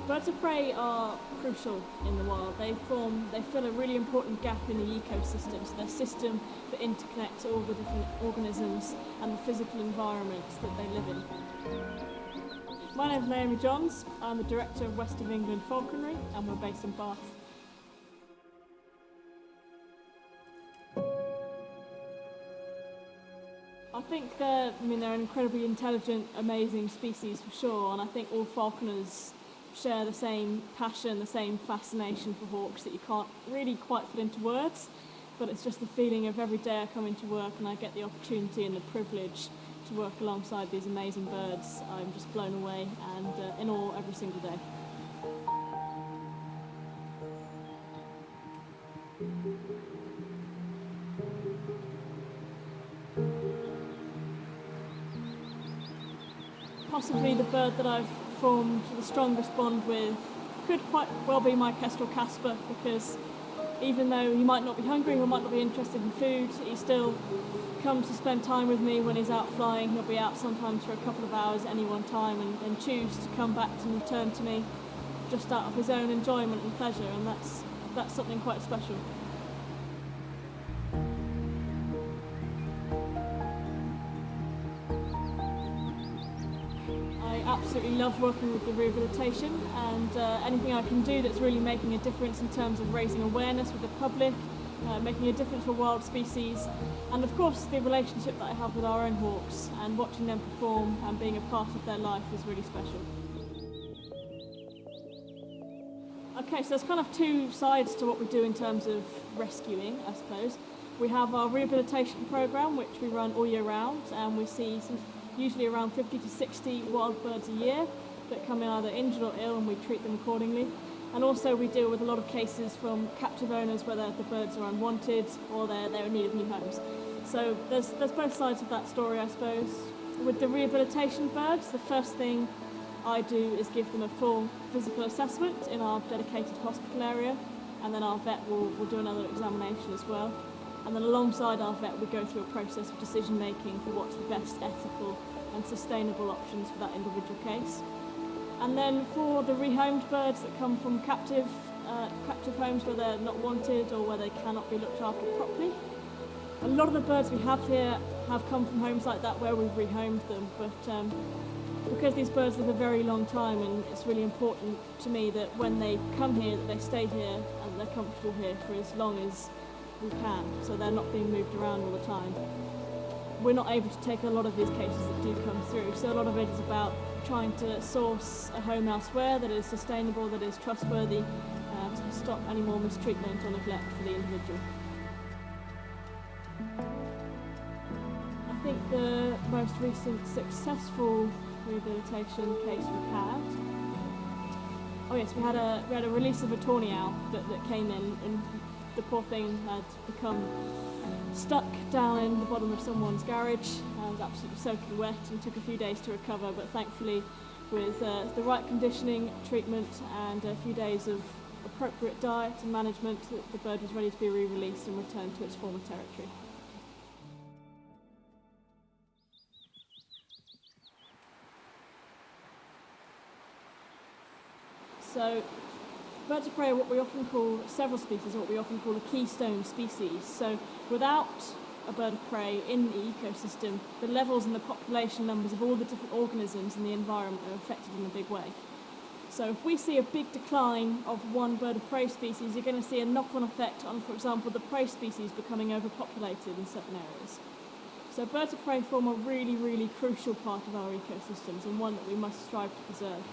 Birds of prey are crucial in the wild. They fill a really important gap in the ecosystem. So they're a system that interconnects all the different organisms and the physical environments that they live in. My name's Naomi Johns. I'm the director of West of England Falconry, and we're based in Bath. I think they're an incredibly intelligent, amazing species for sure, and I think all falconers share the same passion, the same fascination for hawks that you can't really quite put into words, but it's just the feeling of every day I come into work and I get the opportunity and the privilege to work alongside these amazing birds. I'm just blown away and in awe every single day. Possibly the bird that I've formed the strongest bond with could quite well be my kestrel Casper, because even though he might not be hungry or might not be interested in food, he still comes to spend time with me when he's out flying. He'll be out sometimes for a couple of hours at any one time and choose to come back and return to me just out of his own enjoyment and pleasure, and that's something quite special. I absolutely love working with the rehabilitation, and anything I can do that's really making a difference in terms of raising awareness with the public, making a difference for wild species, and of course the relationship that I have with our own hawks and watching them perform and being a part of their life is really special. Okay, so there's kind of two sides to what we do in terms of rescuing, I suppose. We have our rehabilitation programme, which we run all year round, and we see usually around 50 to 60 wild birds a year that come in either injured or ill, and we treat them accordingly. And also we deal with a lot of cases from captive owners where the birds are unwanted or they're in need of new homes. So there's both sides of that story, I suppose. With the rehabilitation birds, the first thing I do is give them a full physical assessment in our dedicated hospital area, and then our vet will do another examination as well. And then alongside our vet, we go through a process of decision making for what's the best ethical and sustainable options for that individual case. And then for the rehomed birds that come from captive homes where they're not wanted or where they cannot be looked after properly, a lot of the birds we have here have come from homes like that where we've rehomed them, but because these birds live a very long time, and it's really important to me that when they come here that they stay here and they're comfortable here for as long as we can, so they're not being moved around all the time. We're not able to take a lot of these cases that do come through, so a lot of it is about trying to source a home elsewhere that is sustainable, that is trustworthy, to stop any more mistreatment or neglect for the individual. I think the most recent successful rehabilitation case we had, we had a release of a tawny owl that came in, and the poor thing had become stuck down in the bottom of someone's garage. Was absolutely soaking wet and took a few days to recover, but thankfully with the right conditioning, treatment and a few days of appropriate diet and management, the bird was ready to be re-released and returned to its former territory. So birds of prey are what we often call, several species, are what we often call a keystone species. So without a bird of prey in the ecosystem, the levels and the population numbers of all the different organisms in the environment are affected in a big way. So if we see a big decline of one bird of prey species, you're going to see a knock-on effect on, for example, the prey species becoming overpopulated in certain areas. So birds of prey form a really, really crucial part of our ecosystems, and one that we must strive to preserve.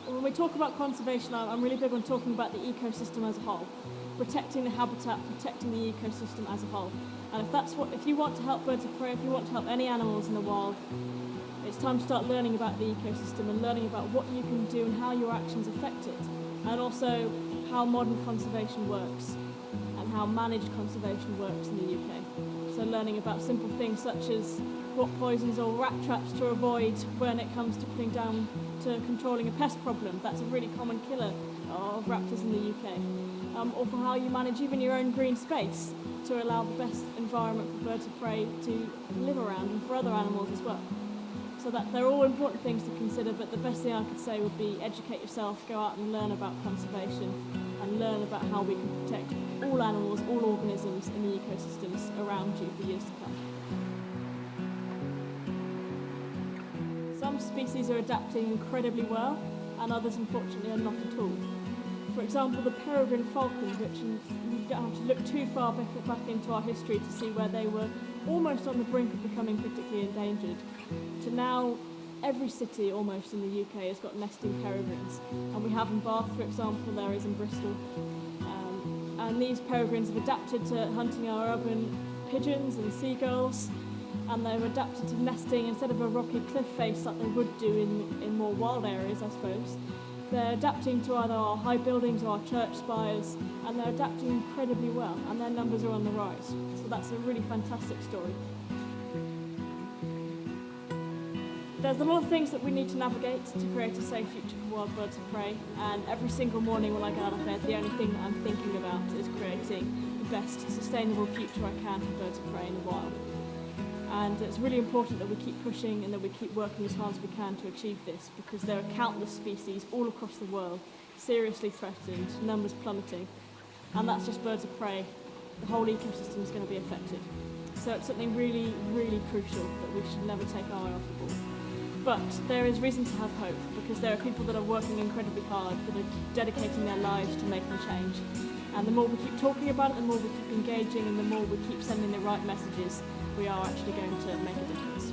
When we talk about conservation, I'm really big on talking about the ecosystem as a whole, protecting the habitat, protecting the ecosystem as a whole. And if you want to help birds of prey, if you want to help any animals in the wild, it's time to start learning about the ecosystem and learning about what you can do and how your actions affect it, and also how modern conservation works and how managed conservation works in the UK. So learning about simple things such as what poisons or rat traps to avoid when it comes to putting down to controlling a pest problem. That's a really common killer of raptors in the UK. Or for how you manage even your own green space to allow the best environment for birds of prey to live around, and for other animals as well. So that they're all important things to consider, but the best thing I could say would be educate yourself, go out and learn about conservation and learn about how we can protect all animals, all organisms in the ecosystems around you for years to come. Some species are adapting incredibly well and others unfortunately are not at all. For example, the peregrine falcon, which you don't have to look too far back into our history to see where they were almost on the brink of becoming critically endangered, to now every city almost in the UK has got nesting peregrines. And we have in Bath, for example, there is in Bristol. And these peregrines have adapted to hunting our urban pigeons and seagulls, and they've adapted to nesting instead of a rocky cliff face like they would do in more wild areas, I suppose. They're adapting to either our high buildings or our church spires, and they're adapting incredibly well, and their numbers are on the rise. So that's a really fantastic story. There's a lot of things that we need to navigate to create a safe future for wild birds of prey, and every single morning when I get out of bed, the only thing that I'm thinking about is creating the best sustainable future I can for birds of prey in the wild. And it's really important that we keep pushing and that we keep working as hard as we can to achieve this, because there are countless species all across the world seriously threatened, numbers plummeting, and that's just birds of prey. The whole ecosystem is going to be affected. So it's something really, really crucial that we should never take our eye off the ball. But there is reason to have hope, because there are people that are working incredibly hard, that are dedicating their lives to making change. And the more we keep talking about it, the more we keep engaging, and the more we keep sending the right messages, we are actually going to make a difference.